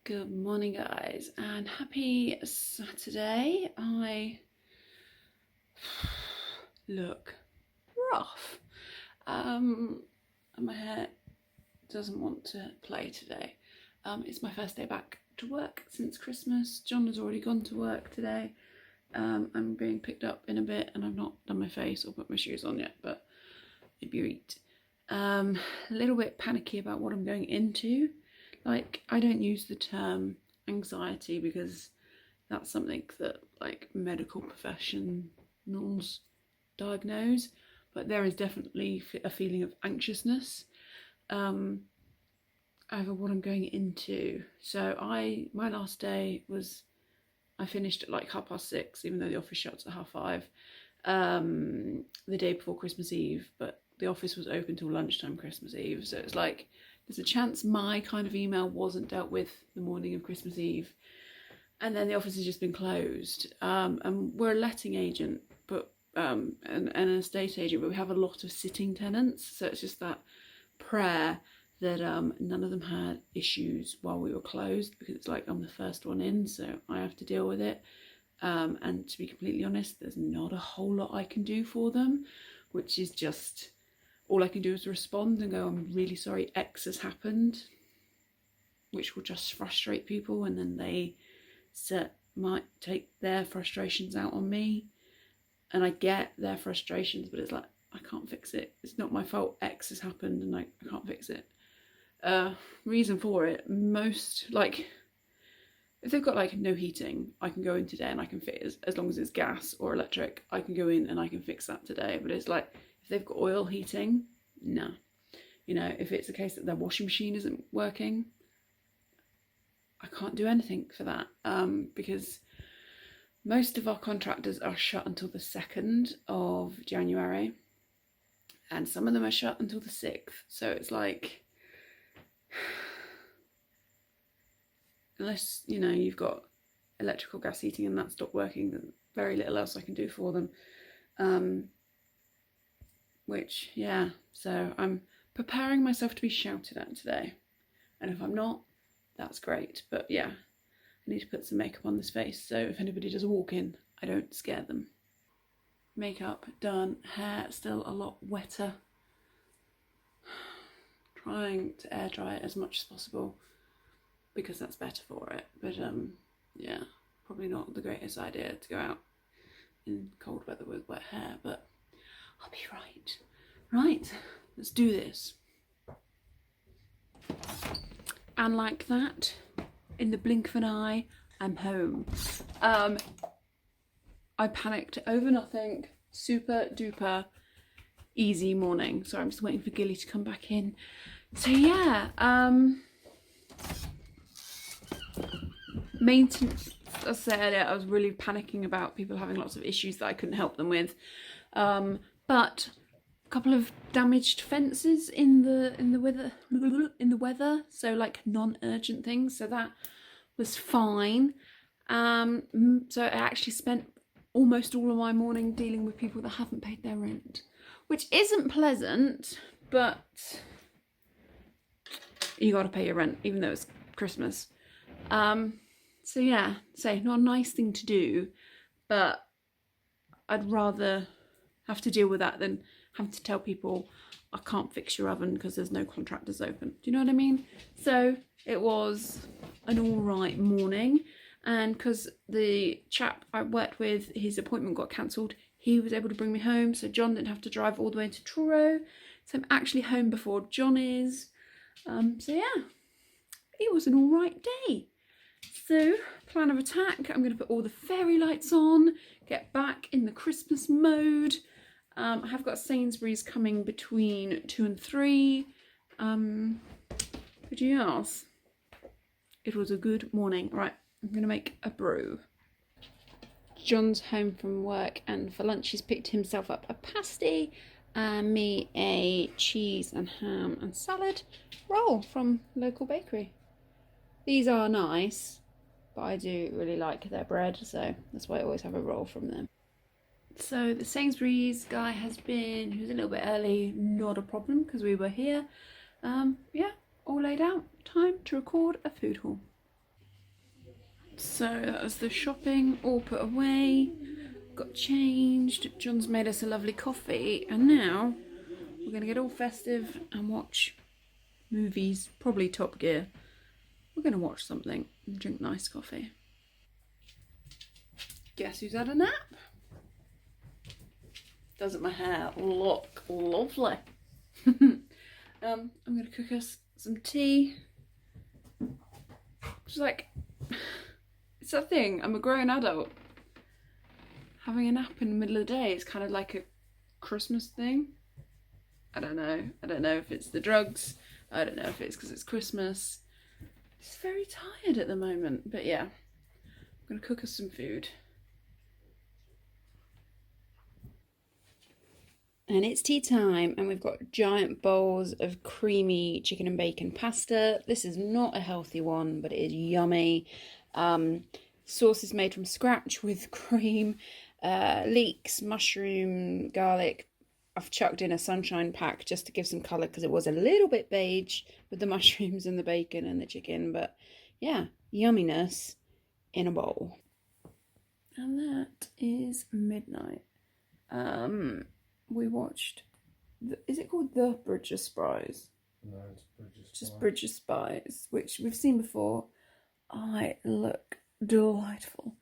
Good morning, guys, and happy Saturday. I look rough, and my hair doesn't want to play today. It's my first day back to work since Christmas. John has already gone to work today. I'm being picked up in a bit, and I've not done my face or put my shoes on yet, but maybe you eat. A little bit panicky about what I'm going into. Like, I don't use the term anxiety because that's something that like medical professionals diagnose, but there is definitely a feeling of anxiousness over what I'm going into. So my last day was, I finished at like 6:30, even though the office shuts at 5:30, the day before Christmas Eve, but the office was open till lunchtime Christmas Eve, so it's like there's a chance my kind of email wasn't dealt with the morning of Christmas Eve, and then the office has just been closed. And we're a letting agent, but and an estate agent, but we have a lot of sitting tenants, so it's just that prayer that none of them had issues while we were closed, because it's like I'm the first one in, so I have to deal with it. And to be completely honest, there's not a whole lot I can do for them, which is just, all I can do is respond and go, I'm really sorry X has happened, which will just frustrate people, and then they might take their frustrations out on me. And I get their frustrations, but it's like, I can't fix it. It's not my fault X has happened, and I can't fix it. Reason for it, most, like, if they've got like no heating, I can go in today and I can fix, as long as it's gas or electric, I can go in and I can fix that today. But it's like, if they've got oil heating, no. You know, if it's a case that their washing machine isn't working, I can't do anything for that, because most of our contractors are shut until the 2nd of January, and some of them are shut until the 6th. So it's like, unless, you know, you've got electrical gas heating and that stopped working, there's very little else I can do for them. Which, yeah, so I'm preparing myself to be shouted at today. And if I'm not, that's great. But yeah, I need to put some makeup on this face, so if anybody does walk in, I don't scare them. Makeup done, hair still a lot wetter. Trying to air dry it as much as possible, because that's better for it. But yeah, probably not the greatest idea to go out in cold weather with wet hair, but I'll be right. Right, let's do this. And like that, in the blink of an eye, I'm home. I panicked over nothing. Super duper easy morning. Sorry, I'm just waiting for Gilly to come back in. So yeah, maintenance, as I said earlier, I was really panicking about people having lots of issues that I couldn't help them with. But a couple of damaged fences in the weather, so like non-urgent things, so that was fine. So I actually spent almost all of my morning dealing with people that haven't paid their rent, which isn't pleasant, but you got to pay your rent even though it's Christmas. So yeah, so not a nice thing to do, but I'd rather have to deal with that than have to tell people I can't fix your oven because there's no contractors open. Do you know what I mean? So it was an all right morning, and because the chap I worked with, his appointment got cancelled, he was able to bring me home, so John didn't have to drive all the way to Truro. So I'm actually home before John is. So yeah, it was an all right day. So, plan of attack, I'm going to put all the fairy lights on, get back in the Christmas mode. I have got Sainsbury's coming between 2 and 3. But yes, it was a good morning. Right, I'm going to make a brew. John's home from work, and for lunch he's picked himself up a pasty and me a cheese and ham and salad roll from local bakery. These are nice, but I do really like their bread, so that's why I always have a roll from them. So the Sainsbury's guy he was a little bit early, not a problem because we were here. Yeah, all laid out, time to record a food haul. So that was the shopping all put away, got changed. John's made us a lovely coffee, and now we're going to get all festive and watch movies, probably Top Gear. We're going to watch something and drink nice coffee. Guess who's had a nap? Doesn't my hair look lovely? I'm going to cook us some tea. Just like, it's that thing, I'm a grown adult. Having a nap in the middle of the day is kind of like a Christmas thing. I don't know if it's the drugs. I don't know if it's because it's Christmas. Just very tired at the moment. But yeah, I'm going to cook us some food. And it's tea time, and we've got giant bowls of creamy chicken and bacon pasta. This is not a healthy one, but it is yummy. Sauce is made from scratch with cream, leeks, mushroom, garlic. I've chucked in a sunshine pack just to give some colour because it was a little bit beige with the mushrooms and the bacon and the chicken. But yeah, yumminess in a bowl. And that is midnight. We watched, is it called The Bridge of Spies? No, it's Bridge of Spies. Just Bridge of Spies, which we've seen before. I look delightful.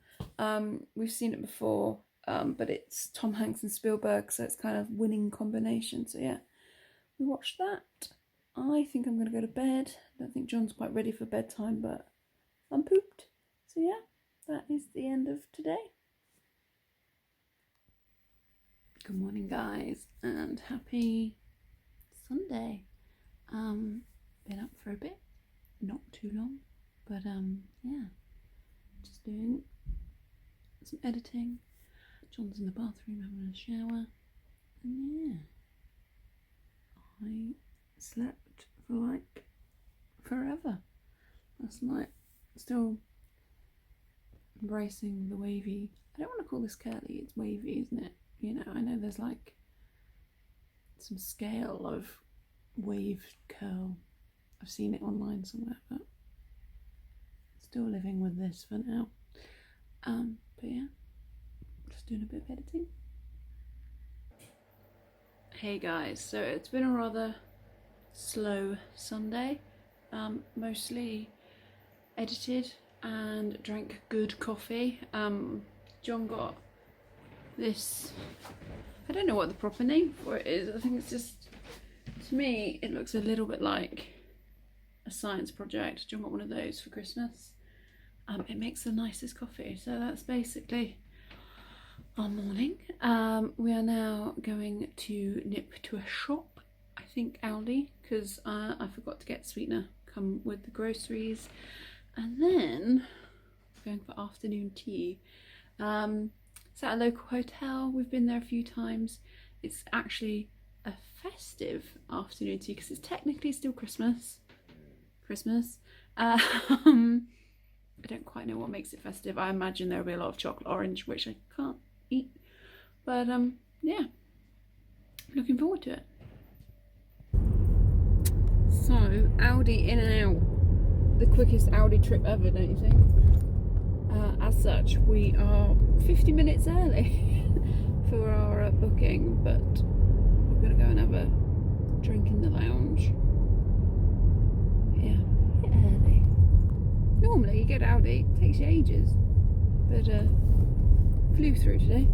We've seen it before, but it's Tom Hanks and Spielberg, so it's kind of winning combination. So yeah, we watched that. I think I'm going to go to bed. I don't think John's quite ready for bedtime, but I'm pooped. So yeah, that is the end of today. Good morning, guys, and happy Sunday. Been up for a bit, not too long, but yeah, just doing some editing. John's in the bathroom having a shower, and yeah, I slept for like forever last night. Still embracing the wavy. I don't want to call this curly, it's wavy, isn't it? You know, I know there's like some scale of wave curl. I've seen it online somewhere, but still living with this for now. But yeah, just doing a bit of editing. Hey guys, so it's been a rather slow Sunday. Mostly edited and drank good coffee. John got this, I don't know what the proper name for it is. I think it's just, to me it looks a little bit like a science project. John got one of those for Christmas. It makes the nicest coffee. So that's basically our morning. We are now going to nip to a shop, I think Aldi, because I forgot to get sweetener come with the groceries, and then going for afternoon tea. It's at a local hotel. We've been there a few times. It's actually a festive afternoon tea because it's technically still Christmas. I don't quite know what makes it festive. I imagine there'll be a lot of chocolate orange, which I can't eat. But yeah, looking forward to it. So Aldi in and out. The quickest Aldi trip ever, don't you think? As such, we are 50 minutes early for our booking, but we're going to go and have a drink in the lounge. Yeah, a bit early. Normally you get Aldi, it takes you ages, but flew through today.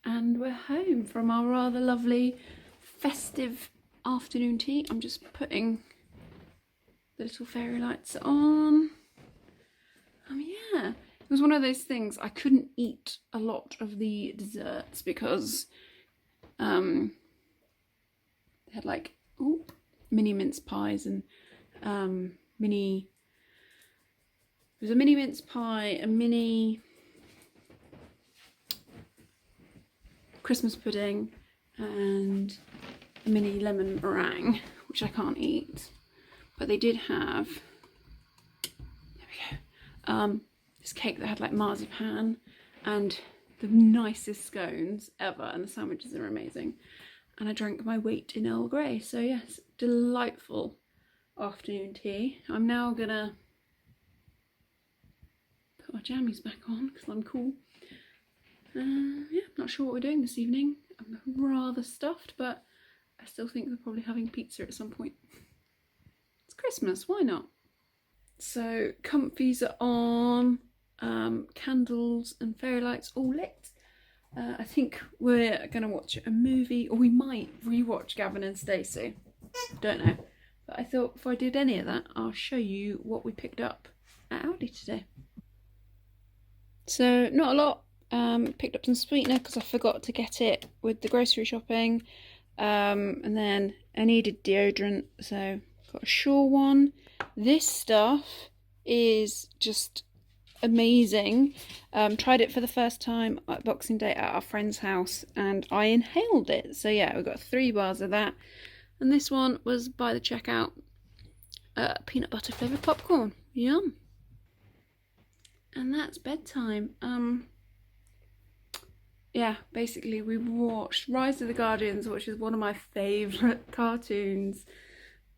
And we're home from our rather lovely festive afternoon tea. I'm just putting the little fairy lights on. Yeah, it was one of those things. I couldn't eat a lot of the desserts because they had like mini mince pies and mini. There's a mini mince pie, a mini Christmas pudding and a mini lemon meringue, which I can't eat. But they did have, there we go, this cake that had like marzipan and the nicest scones ever, and the sandwiches are amazing. And I drank my weight in Earl Grey. So yes, delightful afternoon tea. I'm now gonna put my jammies back on because I'm cool. Yeah, not sure what we're doing this evening. I'm rather stuffed, but I still think we're probably having pizza at some point. It's Christmas, why not? So comfies are on, candles and fairy lights all lit. I think we're gonna watch a movie, or we might rewatch Gavin and Stacey. Don't know. But I thought if I did any of that, I'll show you what we picked up at Aldi today. So not a lot. Picked up some sweetener because I forgot to get it with the grocery shopping. And then I needed deodorant, so got a Sure one. This stuff is just amazing. Tried it for the first time at Boxing Day at our friend's house and I inhaled it. So yeah, we got 3 bars of that. And this one was by the checkout. Peanut butter flavoured popcorn. Yum. And that's bedtime. Yeah, basically we watched Rise of the Guardians, which is one of my favourite cartoons.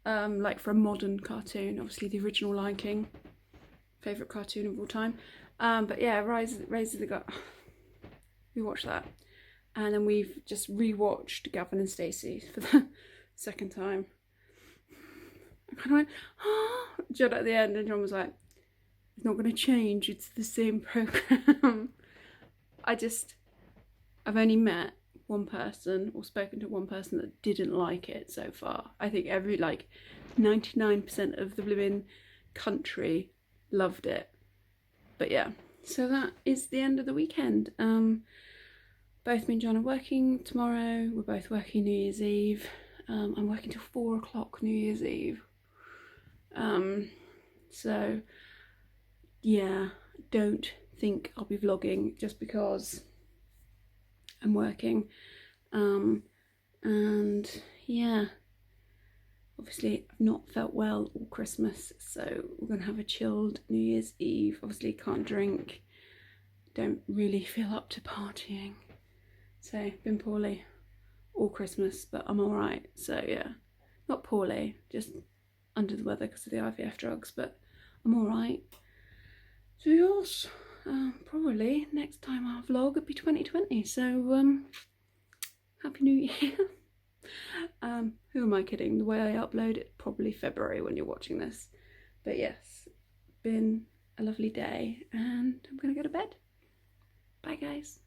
Like for a modern cartoon, obviously the original Lion King, favourite cartoon of all time. But yeah, Rise of the Guardians, we watched that. And then we've just rewatched Gavin and Stacey for the second time. I kind of went, oh, John at the end, and John was like, it's not going to change, it's the same programme. I've only met one person or spoken to one person that didn't like it so far. I think 99% of the blooming country loved it. But yeah, so that is the end of the weekend. Both me and John are working tomorrow. We're both working New Year's Eve. I'm working till 4 o'clock New Year's Eve. So yeah, don't think I'll be vlogging just because I'm working. And yeah, obviously I've not felt well all Christmas, so we're gonna have a chilled New Year's Eve. Obviously can't drink, don't really feel up to partying, so been poorly all Christmas, but I'm alright. So yeah, not poorly, just under the weather because of the IVF drugs, but I'm alright. So yes, probably next time I'll vlog it'll be 2020, so Happy New Year. Who am I kidding? The way I upload it, probably February when you're watching this. But yes, been a lovely day and I'm gonna go to bed. Bye guys.